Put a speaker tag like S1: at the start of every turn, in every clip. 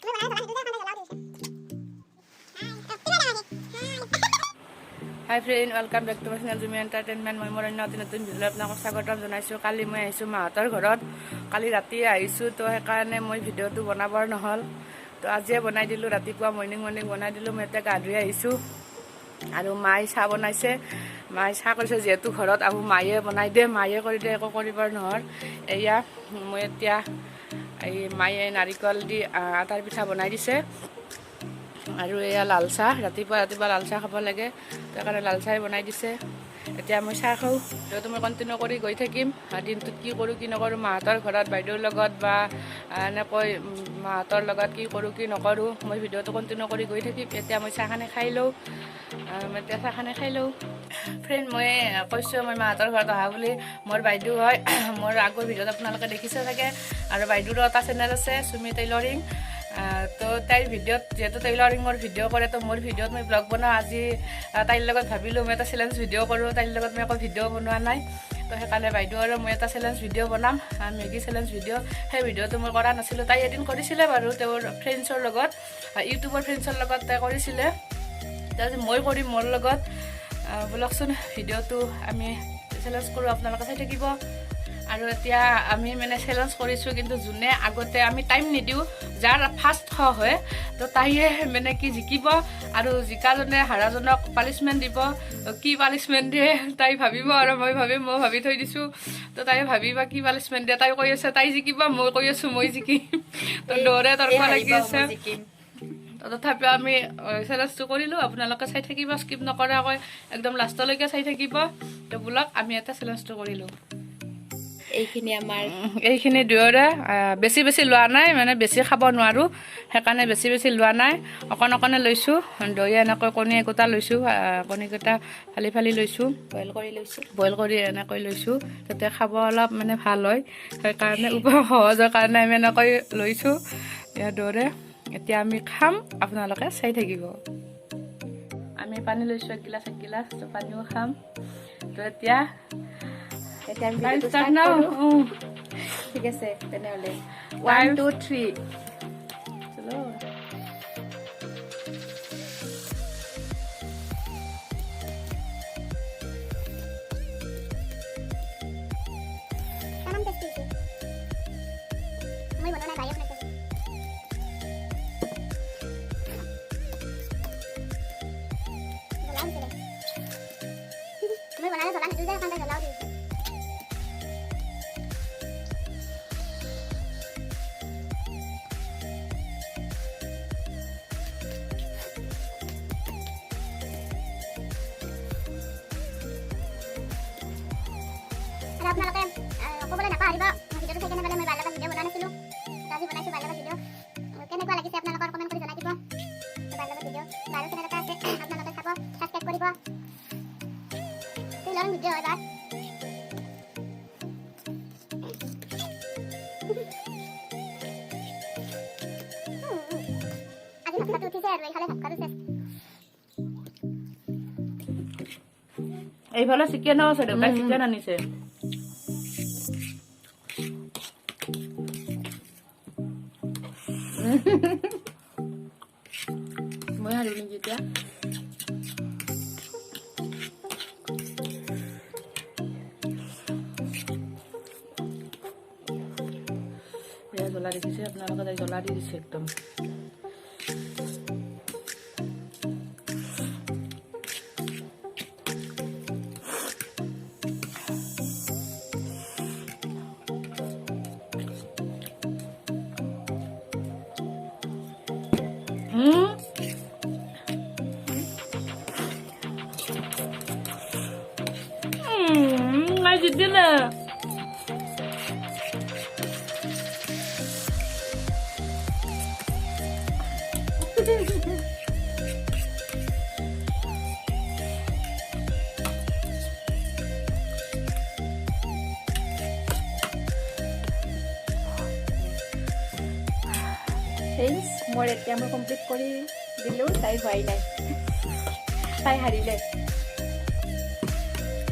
S1: Hi friend, welcome back to my channel Jumi entertainment. মই মোৰ অন্য নতুন ভিডিঅ'ত আপোনাক স্বাগতম জনাইছোঁ। কালি মই আহিছোঁ মাহঁতৰ ঘৰত। কালি ৰাতি আহিছোঁ তো সেইকাৰণে মই ভিডিঅ'টো বনাবৰ নহ'ল। তো আজিয়ে বনাই দিলোঁ, ৰাতিপুৱা মৰ্ণিং বনাই দিলোঁ। মই এতিয়া গা ধুই আহিছোঁ আৰু মায়ে চাহ বনাইছে। মায়ে চাহ কৰিছে যিহেতু ঘৰত আহোঁ মায়ে বনাই দিয়ে, মায়ে কৰি দিয়ে, একো কৰিবৰ নহ'ল। এয়া মই এতিয়া এই মায়ে নাৰিকল দি আটাৰ পিঠা বনাই দিছে আৰু এয়া লাল চাহ, ৰাতিপুৱা লাল চাহ খাব লাগে, সেইকাৰণে লাল চাহ বনাই দিছে। এতিয়া মই চাহ খাওঁ, ভিডিঅ'টো মই কণ্টিনিউ কৰি গৈ থাকিম। দিনটোত কি কৰোঁ কি নকৰোঁ, মাহঁতৰ ঘৰত বাইদেউৰ লগত বা এনেকৈ মাহঁতৰ লগত কি কৰোঁ কি নকৰোঁ, মই ভিডিঅ'টো কণ্টিনিউ কৰি গৈ থাকিম। এতিয়া মই চাহখানে খাই লওঁ। ফ্ৰেণ্ড, মই কৈছোঁ মই মাহঁতৰ ঘৰত অহা বুলি। মোৰ বাইদেউ হয়, মোৰ আগৰ ভিডিঅ'ত আপোনালোকে দেখিছে চাগে। আৰু বাইদেউৰো এটা চেনেল আছে চুমি টেইলৰিং। তো তাইৰ ভিডিঅ'ত যিহেতু টেইলৰিঙৰ ভিডিঅ' কৰে, তো মোৰ ভিডিঅ'ত মই ব্লগ বনাওঁ। আজি তাইৰ লগত ভাবিলোঁ মই এটা চেলেঞ্জ ভিডিঅ' কৰোঁ, তাইৰ লগত মই একো ভিডিঅ' বনোৱা নাই। তো সেইকাৰণে বাইদেউ আৰু মই এটা চেলেঞ্জ ভিডিঅ' বনাম, মেগী চেলেঞ্জ ভিডিঅ'। সেই ভিডিঅ'টো মই কৰা নাছিলোঁ, তাই এদিন কৰিছিলে বাৰু তেওঁৰ ফ্ৰেণ্ডছৰ লগত, ইউটিউবৰ ফ্ৰেণ্ডছৰ লগত তাই কৰিছিলে। তাৰপিছত মই কৰিম মোৰ লগত। বলকচোন ভিডিঅ'টো আমি চেলেঞ্জ কৰোঁ, আপোনালোকে চাই থাকিব। আৰু এতিয়া আমি মানে চেলেঞ্জ কৰিছোঁ, কিন্তু যোনে আগতে আমি টাইম নিদিওঁ, যাৰ ফাৰ্ষ্ট হয় তো তাইয়ে মানে কি জিকিব, আৰু জিকাজনে হাৰাজনক পানিছমেণ্ট দিব। কি পানিছমেণ্ট দিয়ে তাই ভাবিব আৰু মই ভাবিম। মই ভাবি থৈ দিছোঁ, তো তাই ভাবিবা কি পানিছমেণ্ট দিয়ে। তাই কৈ আছে তাই জিকিব, মই কৈ আছোঁ মই জিকিম। তো দৌৰে তৰ্ক লাগি আছে। তথাপিও আমি চেলেঞ্জটো কৰিলোঁ। আপোনালোকে চাই থাকিব, স্কিপ নকৰাকৈ একদম লাষ্টলৈকে চাই থাকিব। তো বোলক আমি এটা চেলেঞ্জটো কৰিলোঁ। এইখিনি দুয়োৰে বেছি লোৱা নাই, মানে বেছি খাব নোৱাৰোঁ, সেইকাৰণে বেছি লোৱা নাই। অকণে লৈছোঁ। দৈ এনেকৈ কণী একোটা লৈছোঁ, কণীকেইটা ফালি লৈছোঁ, বইল কৰি এনেকৈ লৈছোঁ, যাতে খাব অলপ মানে ভাল হয়। সেইকাৰণে সহজৰ কাৰণে আমি এনেকৈ লৈছোঁ ইয়াৰ দৰে। এতিয়া আমি খাম, আপোনালোকে চাই থাকিব। আমি পানী লৈছোঁ এক গিলাচ, তো পানীও খাম। তো এতিয়া
S2: ঠিক আছে তেনেহ'লে 1 2 3
S3: Muy buena, la tú ya cuando la audio. Ada আপোনালোকে ক'বলৈ নাপাহৰিব, ভিডিঅ'টো চাই কেনে মই বাৰ লগত ভিডিঅ' বনোৱা নাছিলোঁ। আজি বনাইছোঁ বাৰ লগত ভিডিঅ'। কেনেকুৱা লাগিছে আপোনালোকৰ কমেণ্ট কৰি জনাই দিব। বাৰ লগত ভিডিঅ' বাৰো চেনেল এটা আছে, আপোনালোকে চাব, ছাবস্ক্ৰাইব কৰিব। টেইলৰিং ভিডিঅ' হয় বাৰ। আজি ভাতটো উঠিছে আৰু এইফালে ভাত খালোঁ চেছ।
S1: এইফালে চিকেনো আছে, দেউতাই চিকেন আনিছে।
S2: মই আৰু নেকি এতিয়া
S1: জ্বলা দেখিছে আপোনালোকে, তাই জ্বলা দি দিছে একদম। I did dinner.
S2: মোৰ এতিয়া মই কমপ্লিট কৰি দিলোঁ, তাই হোৱাই নাই, তাই হাৰিলে।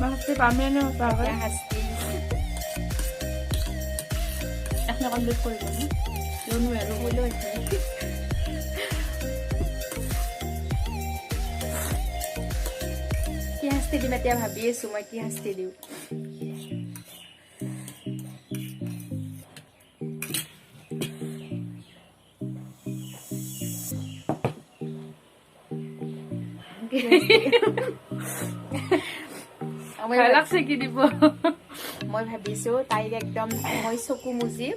S1: Masih pamen ya, Pak.
S2: Hasbi.
S1: Konduk ko yun. Don't wear
S2: মই লৈ কি শাস্তি দিম এতিয়া ভাবি আছো মই কি শাস্তি দিওঁ মই ভাবিছো তাইক একদম মই চকু মুজি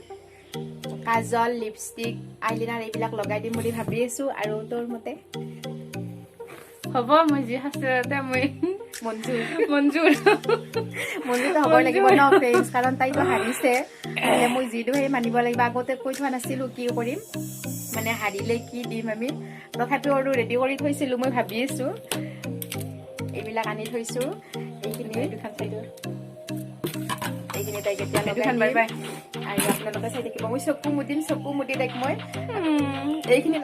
S2: কাজল লিপষ্টিক আইলাইনাৰ এইবিলাক লগাই দিম বুলি ভাবি আছো আৰু তোৰ মতে
S1: হ'ব মই যি হাস্তে মই
S2: মঞ্জুৰ
S1: মঞ্জুৰ
S2: হ'ব লাগিব ন ফ্ৰেণ্ডছ কাৰণ তাইতো হাৰিছে মানে মই যিটো সেই মানিব লাগিব আগতে কৈ থোৱা নাছিলো কি কৰিম মানে হাৰিলে কি দিম আমি তথাপিও আৰু ৰেডি কৰি থৈছিলো মই ভাবি আছো এইবিলাক আনি থৈছো এইখিনি দুখান চাইডৰ এইখিনি তাইক এতিয়া লগাই দিম আৰু আপোনালোকে চাই থাকিব মই চকু মুদি তাইক মই এইখিনি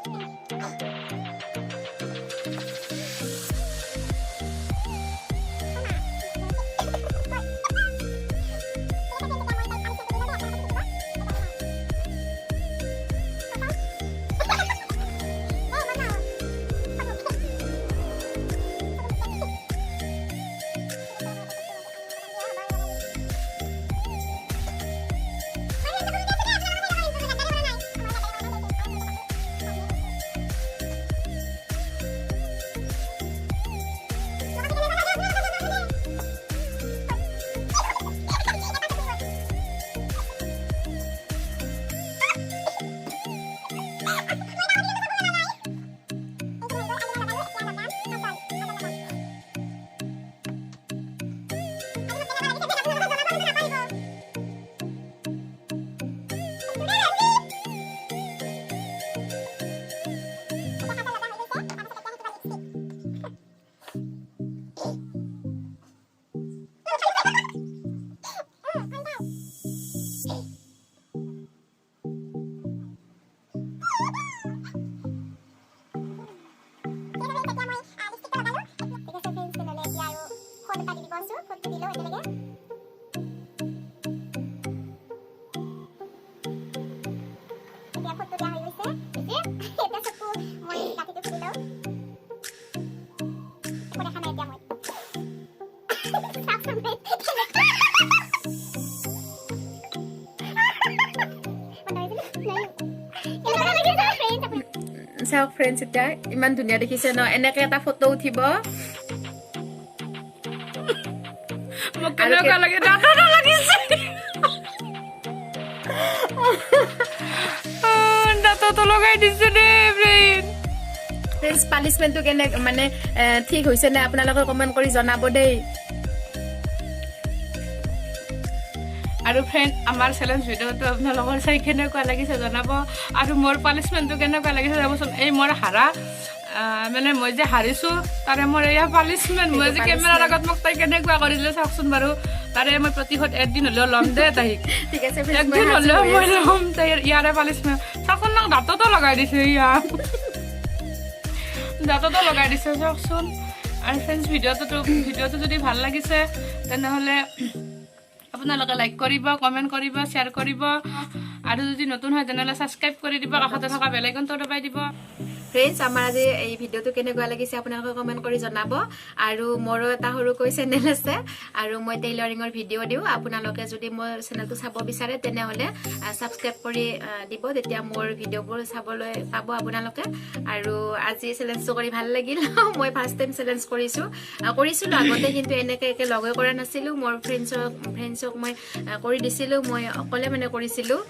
S2: চাওক ফ্ৰেণ্ডছ এতিয়া ইমান ধুনীয়া দেখিছে ন এনেকে এটা ফটো উঠিব
S1: মোক কেনেকুৱা লাগে দাঁতটো লাগিছে দাঁতটো লগাই দিছে দে
S2: ফ্ৰেণ্ডছ পানিশমেণ্টটো কেনে মানে ঠিক হৈছে নে আপোনালোকে কমেণ্ট কৰি জনাব দেই
S1: আৰু ফ্ৰেণ্ড আমাৰ চেলেঞ্জ ভিডিঅ'টো আপোনালোকৰ চাই কেনেকুৱা লাগিছে জনাব আৰু মোৰ পানিশমেণ্টটো কেনেকুৱা লাগিছে যাবচোন এই মোৰ হাৰা মানে মই যে হাৰিছোঁ তাৰে মোৰ এয়া পানিশমেণ্ট মই যে কেমেৰাৰ আগত মোক তাই কেনেকুৱা কৰি দিলে চাওকচোন বাৰু তাৰে মই প্ৰতিশোধ একদিন হ'লেও ল'ম দে তাইক
S2: ঠিক আছে
S1: একদিন হ'লেও মই ল'ম তাইৰ ইয়াৰে পানিশমেণ্ট চাওকচোন মোক দাঁততো লগাই দিছে ইয়াৰ দাঁততো লগাই দিছে চাওকচোন আৰু ফ্ৰেণ্ডছ ভিডিঅ'টো যদি ভাল লাগিছে তেনেহ'লে আপোনালোকে লাইক কৰিব কমেণ্ট কৰিব শ্বেয়াৰ কৰিব আৰু যদি নতুন হয় তেনেহ'লে ছাবস্ক্ৰাইব কৰি দিব কাষতে থকা বেল আইকনটো দবাই দিব
S2: ফ্ৰেণ্ডছ আমাৰ আজি এই ভিডিঅ'টো কেনেকুৱা লাগিছে আপোনালোকে কমেণ্ট কৰি জনাব আৰু মোৰো এটা সৰুকৈ চেনেল আছে আৰু মই টেইলৰিঙৰ ভিডিঅ' দিওঁ আপোনালোকে যদি মোৰ চেনেলটো চাব বিচাৰে তেনেহ'লে ছাবস্ক্ৰাইব কৰি দিব তেতিয়া মোৰ ভিডিঅ'বোৰ চাবলৈ পাব আপোনালোকে আৰু আজি চেলেঞ্জটো কৰি ভাল লাগিল মই ফাৰ্ষ্ট টাইম চেলেঞ্জ কৰিছিলোঁ আগতে কিন্তু এনেকৈ লগে কৰা নাছিলোঁ মোৰ ফ্ৰেণ্ডছক মই কৰি দিছিলোঁ মই অকলে মানে কৰিছিলোঁ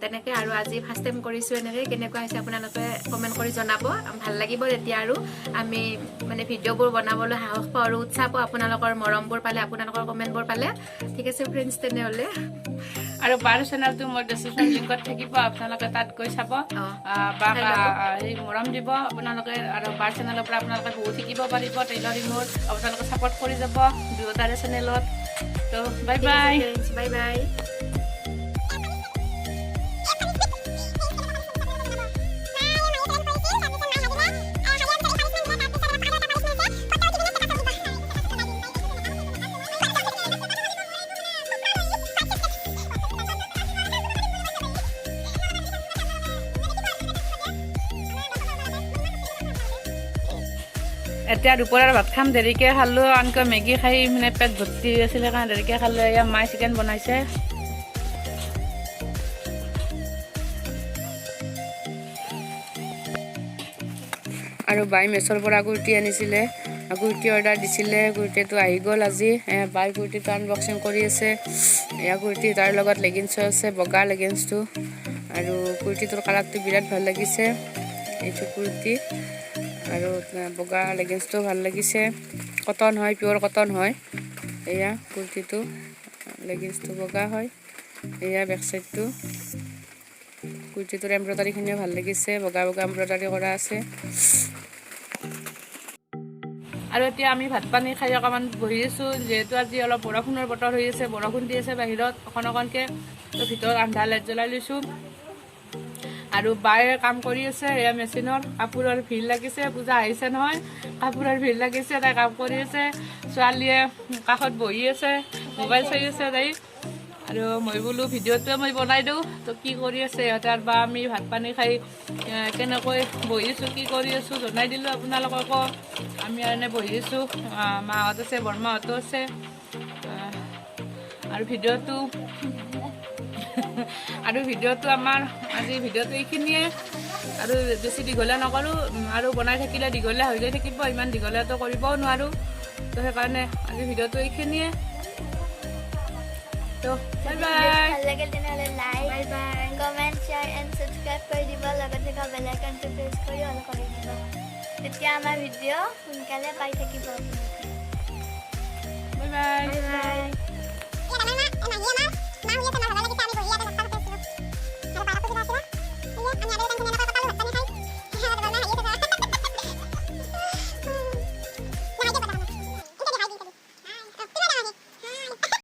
S2: তেনেকৈ আৰু আজি ফাৰ্ষ্ট টাইম কৰিছোঁ এনেকৈ কেনেকুৱা হৈছে আপোনালোকে কমেণ্ট কৰি জনাব ভাল লাগিব তেতিয়া আৰু আমি মানে ভিডিঅ'বোৰ বনাবলৈ সাহস পাওঁ আৰু উৎসাহ পাওঁ আপোনালোকৰ মৰমবোৰ পালে আপোনালোকৰ কমেণ্টবোৰ পালে ঠিক আছে ফ্ৰেণ্ডছ তেনেহ'লে
S1: আৰু বাৰ চেনেলটো মোৰ ডেছক্ৰিপশ্যন লিংকত থাকিব আপোনালোকে তাত গৈ চাব বা এই মৰম দিব আপোনালোকে আৰু বাৰ চেনেলৰ পৰা আপোনালোকে বহুত শিকিব পাৰিব টেইলৰিঙৰ আপোনালোকে ছাপৰ্ট কৰি যাব দুয়োটাৰে চেনেলত তো বাই
S2: বাই
S1: এতিয়া দুপৰীয়াৰ ভাত খাম, দেৰিকৈ খালোঁ। আনকৈ মেগী খাই মানে পেট ভৰ্তি হৈ আছিলে কাৰণে দেৰিকৈ খালোঁ। এয়া মায়ে চিকেন বনাইছে। আৰু বাই মেছৰ পৰা কুৰ্তি আনিছিলে, কুৰ্তি অৰ্ডাৰ দিছিলে। কুৰ্তিটো আহি গ'ল আজি। বাই কুৰ্তিটো আনবক্সিং কৰি আছে। এয়া কুৰ্তি, তাৰ লগত লেগিংছো আছে, বগা লেগিংছটো। আৰু কুৰ্তিটোৰ কালাৰটো বিৰাট ভাল লাগিছে। এইটো কুৰ্তি আৰু বগা লেগিংছটো ভাল লাগিছে। কটন হয়, পিয়ৰ কটন হয়। এয়া কুৰ্তিটো, লেগিংছটো বগা হয়। এয়া বেক চাইডটো। কুৰ্তিটোৰ এমব্ৰইডাৰীখিনিও ভাল লাগিছে, বগা বগা এমব্ৰইডাৰী কৰা আছে। আৰু এতিয়া আমি ভাত পানী খাই অকণমান বহি আছোঁ, যিহেতু আজি অলপ বৰষুণৰ বতৰ হৈ আছে, বৰষুণ দি আছে বাহিৰত অকণ অকণকৈ। তো ভিতৰত আন্ধাৰ লাইট জ্বলাই লৈছোঁ। আৰু বায়ে কাম কৰি আছে, এয়া মেচিনত কাপোৰৰ ভিৰ লাগিছে, পূজা আহিছে নহয়, কাপোৰৰ ভিৰ লাগিছে, তাই কাম কৰি আছে। ছোৱালীয়ে কাষত বহি আছে, মোবাইল চাই আছে তাই। আৰু মই বোলো ভিডিঅ'টোৱে মই বনাই দিওঁ। তো কি কৰি আছে সিহঁতে, বা আমি ভাত পানী খাই কেনেকৈ বহি আছোঁ, কি কৰি আছোঁ জনাই দিলোঁ আপোনালোককো। আমি এনে বহি আছোঁ, মাহঁত আছে, বৰমাহঁতো আছে। আৰু ভিডিঅ'টো আমাৰ আজি ভিডিঅ'টো এইখিনিয়ে। আৰু বেছি দীঘলীয়া নকৰোঁ, আৰু বনাই থাকিলে দীঘলীয়া হৈ যাই থাকিব, ইমান দীঘলীয়াটো কৰিবও নোৱাৰোঁ। তো সেইকাৰণে আজি ভিডিঅ'টো এইখিনিয়ে। তো বাই বাই।
S3: ভাল লাগিল তেনেহ'লে like, bye bye, comment, share and subscribe কৰি দিব। লগতে থকা বেল আইকনটো প্ৰেছ কৰি অল কৰি দিব। তেতিয়া আমাৰ ভিডিঅ' সোনকালে পাই থাকিব আপোনালোকে।
S1: Bye bye.
S3: Bye bye.